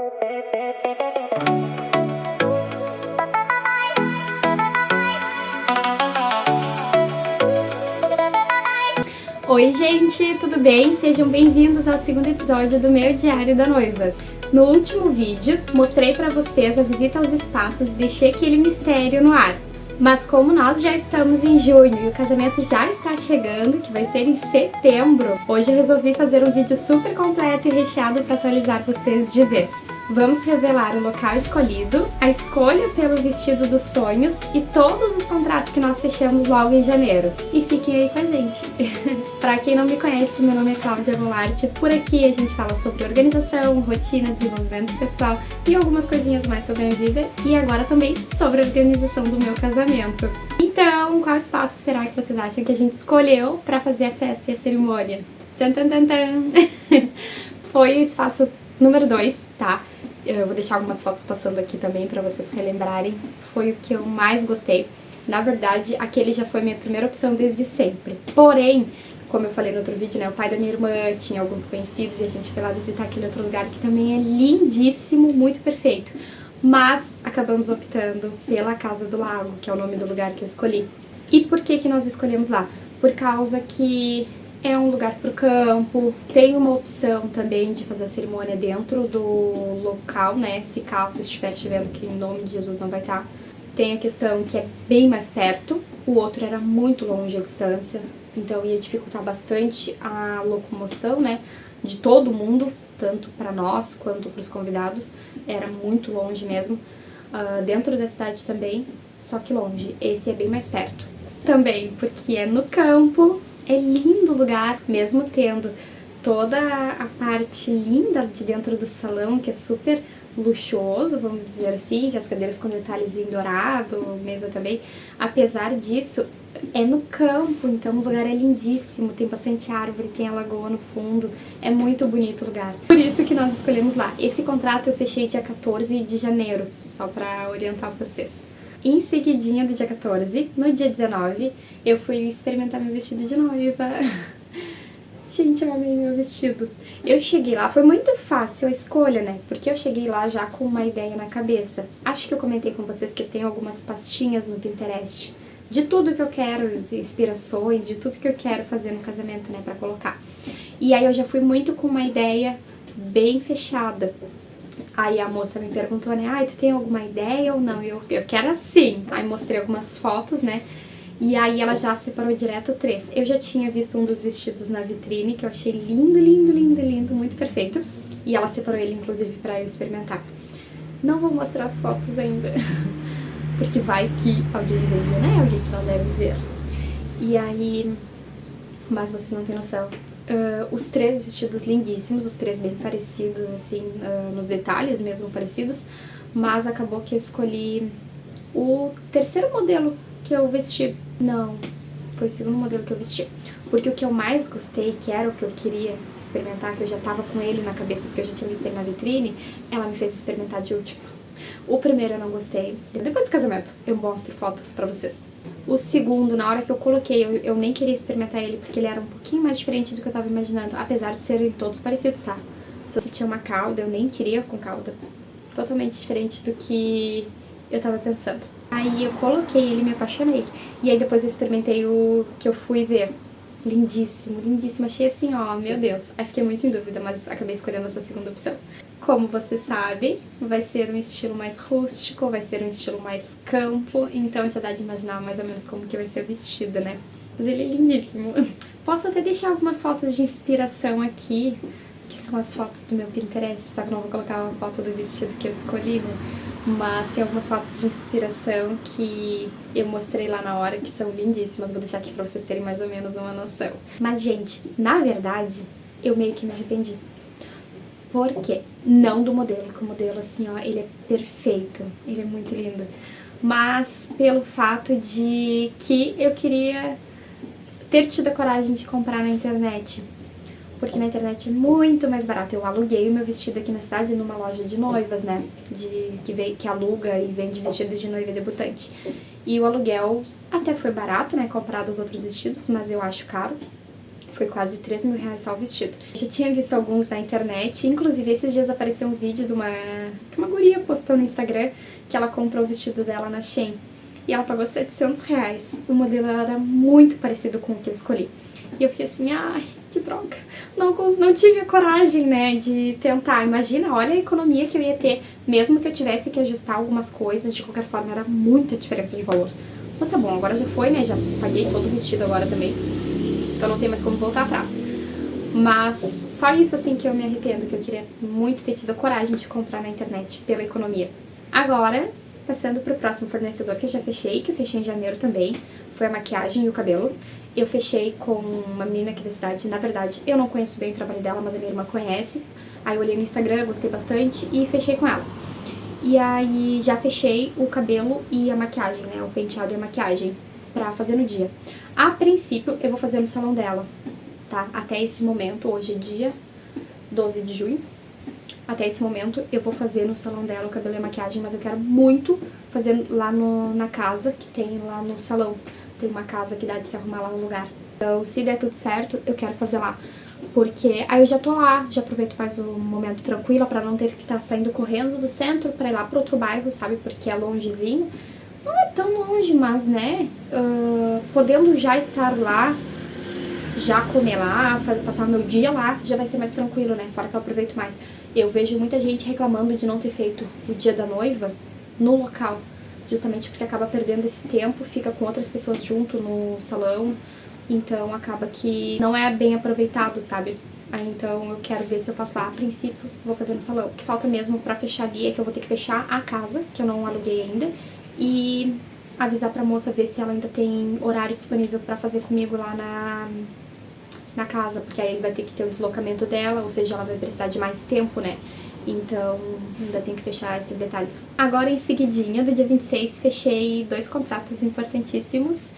Oi gente, tudo bem? Sejam bem-vindos ao segundo episódio do meu Diário da Noiva. No último vídeo, mostrei pra vocês a visita aos espaços e deixei aquele mistério no ar. Mas como nós já estamos em junho e o casamento já está chegando, que vai ser em setembro, hoje eu resolvi fazer um vídeo super completo e recheado para atualizar vocês de vez. Vamos revelar o local escolhido, a escolha pelo vestido dos sonhos e todos os contratos que nós fechamos logo em janeiro. E fiquem aí com a gente! Para quem não me conhece, meu nome é Cláudia Goulart. Por aqui a gente fala sobre organização, rotina, desenvolvimento pessoal e algumas coisinhas mais sobre a minha vida e agora também sobre a organização do meu casamento. Então, qual espaço será que vocês acham que a gente escolheu para fazer a festa e a cerimônia? Tan, tan, tan, tan. Foi o espaço número 2, tá? Eu vou deixar algumas fotos passando aqui também para vocês relembrarem. Foi o que eu mais gostei. Na verdade, aquele já foi minha primeira opção desde sempre. Porém, como eu falei no outro vídeo, né, o pai da minha irmã tinha alguns conhecidos e a gente foi lá visitar aquele outro lugar que também é lindíssimo, muito perfeito. Mas acabamos optando pela Casa do Lago, que é o nome do lugar que eu escolhi. E por que nós escolhemos lá? Por causa que é um lugar pro campo, tem uma opção também de fazer a cerimônia dentro do local, né? Se caso estiver chovendo, que em nome de Jesus não vai estar. Tem a questão que é bem mais perto, o outro era muito longe a distância, então ia dificultar bastante a locomoção, né? De todo mundo, tanto para nós quanto para os convidados, era muito longe mesmo. Dentro da cidade também, só que longe. Esse é bem mais perto. Também porque é no campo. É lindo o lugar, mesmo tendo toda a parte linda de dentro do salão, que é super luxuoso, vamos dizer assim, que as cadeiras com detalhes em dourado, mesa também. Apesar disso, é no campo, então o lugar é lindíssimo, tem bastante árvore, tem a lagoa no fundo, é muito bonito o lugar. Por isso que nós escolhemos lá. Esse contrato eu fechei dia 14 de janeiro, só para orientar vocês. Em seguidinha do dia 14, no dia 19, eu fui experimentar meu vestido de noiva. Gente, eu amei meu vestido. Eu cheguei lá, foi muito fácil a escolha, né? Porque eu cheguei lá já com uma ideia na cabeça. Acho que eu comentei com vocês que eu tenho algumas pastinhas no Pinterest. De tudo que eu quero, inspirações, de tudo que eu quero fazer no casamento, né? Pra colocar. E aí eu já fui muito com uma ideia bem fechada. Aí a moça me perguntou, né, tu tem alguma ideia ou não? Eu quero assim. Aí mostrei algumas fotos, né, e aí ela já separou direto 3. Eu já tinha visto um dos vestidos na vitrine, que eu achei lindo, lindo, lindo, lindo, muito perfeito. E ela separou ele, inclusive, pra eu experimentar. Não vou mostrar as fotos ainda, porque vai que alguém veja, né, alguém que não deve ver. E aí, mas vocês não têm noção. Os 3 vestidos lindíssimos, os 3 bem parecidos, assim, nos detalhes mesmo parecidos, mas acabou que eu escolhi o terceiro modelo que eu vesti. Não, foi o segundo modelo que eu vesti. Porque o que eu mais gostei, que era o que eu queria experimentar, que eu já tava com ele na cabeça, porque eu já tinha visto ele na vitrine, ela me fez experimentar de último. O primeiro eu não gostei. Depois do casamento, eu mostro fotos pra vocês. O segundo, na hora que eu coloquei, eu nem queria experimentar ele, porque ele era um pouquinho mais diferente do que eu tava imaginando, apesar de serem todos parecidos, tá? Se você tinha uma cauda, eu nem queria com cauda. Totalmente diferente do que eu tava pensando. Aí eu coloquei ele e me apaixonei. E aí depois eu experimentei o que eu fui ver. Lindíssimo, lindíssimo. Achei assim, ó, meu Deus. Aí fiquei muito em dúvida, mas acabei escolhendo essa segunda opção. Como você sabe, vai ser um estilo mais rústico, vai ser um estilo mais campo, então já dá de imaginar mais ou menos como que vai ser o vestido, né? Mas ele é lindíssimo. Posso até deixar algumas fotos de inspiração aqui, que são as fotos do meu Pinterest, só que não vou colocar uma foto do vestido que eu escolhi, né? Mas tem algumas fotos de inspiração que eu mostrei lá na hora, que são lindíssimas. Vou deixar aqui pra vocês terem mais ou menos uma noção. Mas, gente, na verdade, eu meio que me arrependi. Por quê? Não do modelo, que o modelo, assim, ó, ele é perfeito. Ele é muito lindo. Mas pelo fato de que eu queria ter tido a coragem de comprar na internet. Porque na internet é muito mais barato. Eu aluguei o meu vestido aqui na cidade numa loja de noivas, né? Que aluga e vende vestido de noiva debutante. E o aluguel até foi barato, né? Comparado aos outros vestidos, mas eu acho caro. Foi quase 3 mil reais só o vestido. Já tinha visto alguns na internet, inclusive esses dias apareceu um vídeo de uma guria postou no Instagram que ela comprou o vestido dela na Shein. E ela pagou 700 reais. O modelo era muito parecido com o que eu escolhi. E eu fiquei assim, ai, que droga. Não tive a coragem, né, de tentar. Imagina, olha a economia que eu ia ter, mesmo que eu tivesse que ajustar algumas coisas. De qualquer forma, era muita diferença de valor. Mas tá bom, agora já foi, né, já paguei todo o vestido agora também. Então não tem mais como voltar atrás. Mas só isso, assim, que eu me arrependo, que eu queria muito ter tido a coragem de comprar na internet pela economia. Agora, passando pro próximo fornecedor que eu já fechei, que eu fechei em janeiro também, foi a maquiagem e o cabelo. Eu fechei com uma menina aqui da cidade, na verdade eu não conheço bem o trabalho dela, mas a minha irmã conhece. Aí eu olhei no Instagram, gostei bastante e fechei com ela. E aí já fechei o cabelo e a maquiagem, né, o penteado e a maquiagem, pra fazer no dia. A princípio eu vou fazer no salão dela, tá? Até esse momento, hoje é dia 12 de junho. Até esse momento eu vou fazer no salão dela o cabelo e a maquiagem, mas eu quero muito fazer lá na casa que tem lá no salão. Tem uma casa que dá de se arrumar lá no lugar. Então, se der tudo certo, eu quero fazer lá. Porque aí eu já tô lá, já aproveito mais um momento tranquilo pra não ter que estar saindo correndo do centro pra ir lá pro outro bairro, sabe? Porque é longezinho. Não é tão longe, mas, né? Podendo já estar lá, já comer lá, passar o meu dia lá, já vai ser mais tranquilo, né? Fora que eu aproveito mais. Eu vejo muita gente reclamando de não ter feito o dia da noiva no local. Justamente porque acaba perdendo esse tempo, fica com outras pessoas junto no salão, então acaba que não é bem aproveitado, sabe? Aí então eu quero ver se eu faço lá. A princípio vou fazer no salão. O que falta mesmo pra fechar ali é que eu vou ter que fechar a casa, que eu não aluguei ainda, e avisar pra moça ver se ela ainda tem horário disponível pra fazer comigo lá na casa, porque aí vai ter que ter o deslocamento dela, ou seja, ela vai precisar de mais tempo, né? Então, ainda tenho que fechar esses detalhes. Agora, em seguidinha, do dia 26, fechei 2 contratos importantíssimos.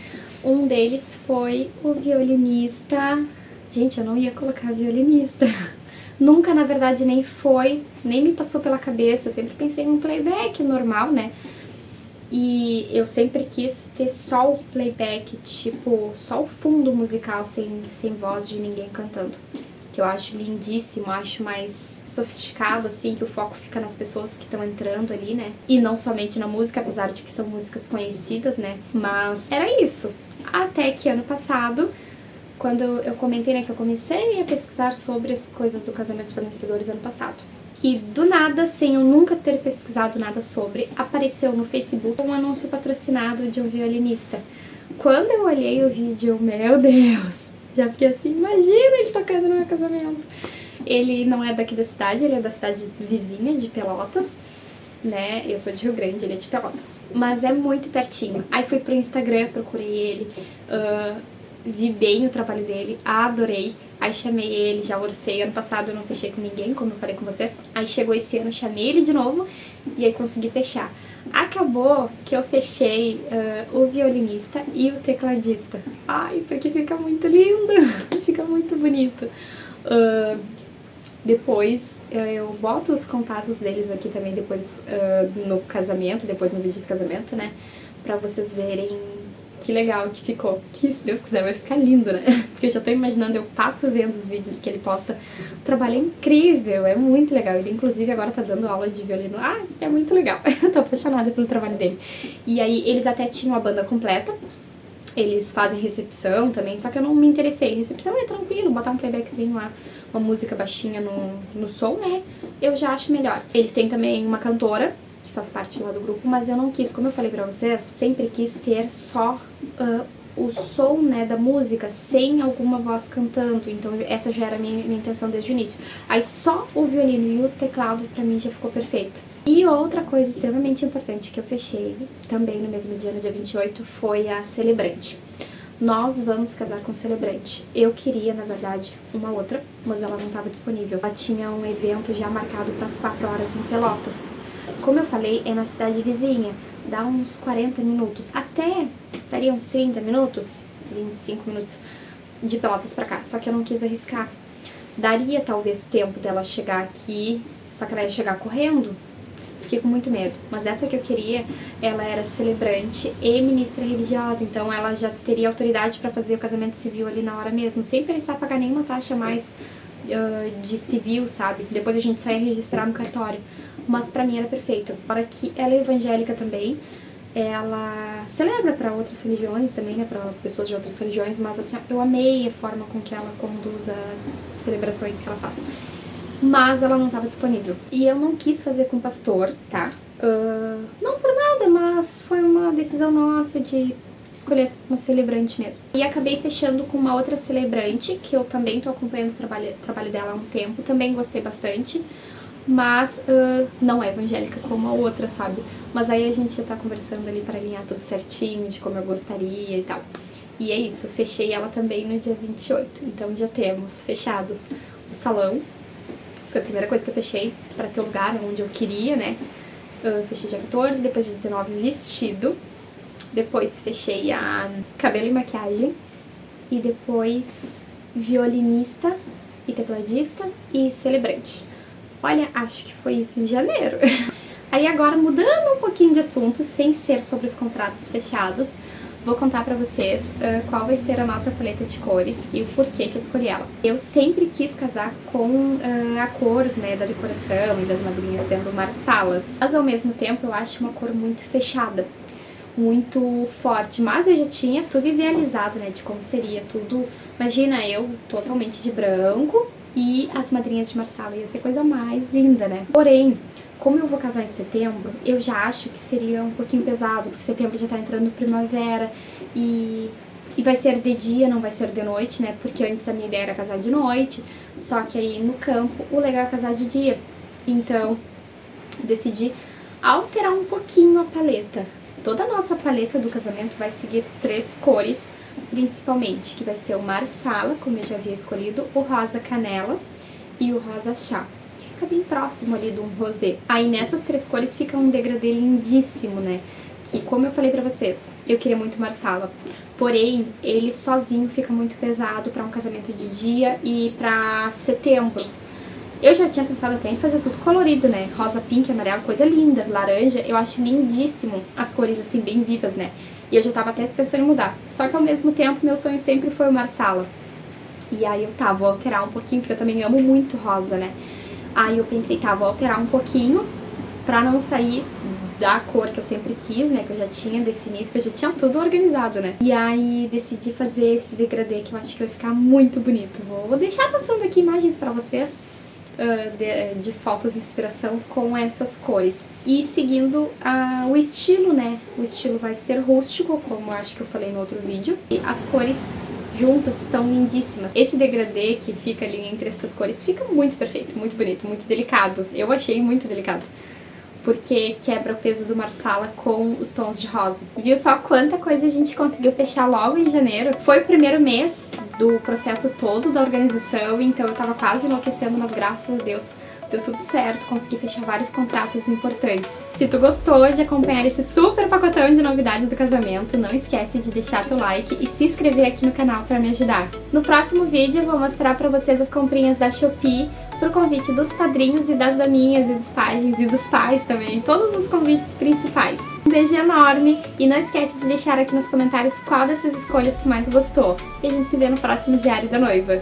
Um deles foi o violinista. Gente, eu não ia colocar violinista. Nunca, na verdade, nem me passou pela cabeça. Eu sempre pensei em um playback normal, né? E eu sempre quis ter só o playback, tipo, só o fundo musical, sem voz de ninguém cantando. Que eu acho lindíssimo, acho mais sofisticado, assim, que o foco fica nas pessoas que estão entrando ali, né? E não somente na música, apesar de que são músicas conhecidas, né? Mas era isso. Até que ano passado, quando eu comentei, né, que eu comecei a pesquisar sobre as coisas do casamento dos fornecedores ano passado. E do nada, sem eu nunca ter pesquisado nada sobre, apareceu no Facebook um anúncio patrocinado de um violinista. Quando eu olhei o vídeo, meu Deus, já fiquei assim, imagina ele tocando no meu casamento. Ele não é daqui da cidade, ele é da cidade vizinha, de Pelotas, né? Eu sou de Rio Grande, ele é de Pelotas. Mas é muito pertinho. Aí fui pro Instagram, procurei ele, vi bem o trabalho dele, adorei. Aí chamei ele, já orcei. Ano passado eu não fechei com ninguém, como eu falei com vocês. Aí chegou esse ano, chamei ele de novo e aí consegui fechar. Acabou que eu fechei o violinista e o tecladista. Ai, porque fica muito lindo, fica muito bonito. Depois eu boto os contatos deles aqui também depois no casamento, depois no vídeo de casamento, né? Pra vocês verem que legal que ficou. Que, se Deus quiser, vai ficar lindo, né? Porque eu já tô imaginando, eu passo vendo os vídeos que ele posta. O trabalho é incrível, é muito legal. Ele, inclusive, agora tá dando aula de violino. Ah, é muito legal. Eu tô apaixonada pelo trabalho dele. E aí, eles até tinham a banda completa. Eles fazem recepção também, só que eu não me interessei. Recepção é tranquilo, botar um playbackzinho lá, uma música baixinha no som, né? Eu já acho melhor. Eles têm também uma cantora, que faz parte lá do grupo, mas eu não quis, como eu falei pra vocês, sempre quis ter só o som, né, da música, sem alguma voz cantando. Então essa já era a minha intenção desde o início. Aí só o violino e o teclado pra mim já ficou perfeito. E outra coisa extremamente importante que eu fechei também no mesmo dia, no dia 28, foi a celebrante. Nós vamos casar com celebrante. Eu queria, na verdade, uma outra, mas ela não estava disponível. Ela tinha um evento já marcado para as 4 horas em Pelotas. Como eu falei, é na cidade vizinha, dá uns 40 minutos, até daria uns 30 minutos, 25 minutos de Pelotas pra cá, só que eu não quis arriscar. Daria talvez tempo dela chegar aqui, só que ela ia chegar correndo, fiquei com muito medo. Mas essa que eu queria, ela era celebrante e ministra religiosa, então ela já teria autoridade para fazer o casamento civil ali na hora mesmo, sem precisar pagar nenhuma taxa mais de civil, sabe? Depois a gente só ia registrar no cartório. Mas pra mim era perfeito. Fora que ela é evangélica também, ela celebra para outras religiões também, né, para pessoas de outras religiões, mas assim, eu amei a forma com que ela conduz as celebrações que ela faz. Mas ela não estava disponível. E eu não quis fazer com pastor, tá? Não por nada, mas foi uma decisão nossa de escolher uma celebrante mesmo. E acabei fechando com uma outra celebrante, que eu também tô acompanhando o trabalho dela há um tempo, também gostei bastante. Mas não é evangélica como a outra, sabe? Mas aí a gente já tá conversando ali pra alinhar tudo certinho, de como eu gostaria e tal. E é isso, fechei ela também no dia 28. Então já temos fechados o salão. Foi a primeira coisa que eu fechei pra ter o lugar onde eu queria, né? Fechei dia 14, depois dia 19 vestido. Depois fechei a cabelo e maquiagem. E depois violinista e tecladista e celebrante. Olha, acho que foi isso em janeiro. Aí agora, mudando um pouquinho de assunto, sem ser sobre os contratos fechados, vou contar pra vocês qual vai ser a nossa paleta de cores e o porquê que eu escolhi ela. Eu sempre quis casar com a cor, né, da decoração e das madrinhas sendo marsala, mas ao mesmo tempo eu acho uma cor muito fechada, muito forte, mas eu já tinha tudo idealizado, né, de como seria tudo. Imagina eu totalmente de branco e as madrinhas de marsala, ia ser coisa mais linda, né? Porém, como eu vou casar em setembro, eu já acho que seria um pouquinho pesado, porque setembro já tá entrando primavera e vai ser de dia, não vai ser de noite, né? Porque antes a minha ideia era casar de noite, só que aí no campo o legal é casar de dia. Então, decidi alterar um pouquinho a paleta. Toda a nossa paleta do casamento vai seguir 3 cores, principalmente, que vai ser o marsala, como eu já havia escolhido, o rosa canela e o rosa chá. Fica bem próximo ali de um rosé. Aí nessas 3 cores fica um degradê lindíssimo, né? Que, como eu falei pra vocês, eu queria muito marsala. Porém, ele sozinho fica muito pesado pra um casamento de dia e pra setembro. Eu já tinha pensado até em fazer tudo colorido, né? Rosa, pink, amarelo, coisa linda. Laranja, eu acho lindíssimo as cores assim, bem vivas, né? E eu já tava até pensando em mudar. Só que ao mesmo tempo, meu sonho sempre foi o marsala. E aí eu, vou alterar um pouquinho, porque eu também amo muito rosa, né? Aí eu pensei, vou alterar um pouquinho pra não sair da cor que eu sempre quis, né? Que eu já tinha definido, que eu já tinha tudo organizado, né? E aí decidi fazer esse degradê que eu acho que vai ficar muito bonito. Vou deixar passando aqui imagens pra vocês de fotos de inspiração com essas cores. E seguindo o estilo, né? O estilo vai ser rústico, como eu acho que eu falei no outro vídeo. E as cores juntas são lindíssimas. Esse degradê que fica ali entre essas cores fica muito perfeito, muito bonito, muito delicado. Eu achei muito delicado, porque quebra o peso do marsala com os tons de rosa. Viu só quanta coisa a gente conseguiu fechar logo em janeiro? Foi o primeiro mês do processo todo da organização, então eu tava quase enlouquecendo, mas graças a Deus deu tudo certo, consegui fechar vários contratos importantes. Se tu gostou de acompanhar esse super pacotão de novidades do casamento, não esquece de deixar teu like e se inscrever aqui no canal pra me ajudar. No próximo vídeo eu vou mostrar pra vocês as comprinhas da Shopee pro convite dos padrinhos e das daminhas e dos pajens e dos pais também, todos os convites principais. Um beijo enorme e não esquece de deixar aqui nos comentários qual dessas escolhas tu mais gostou. E a gente se vê no próximo Diário da Noiva.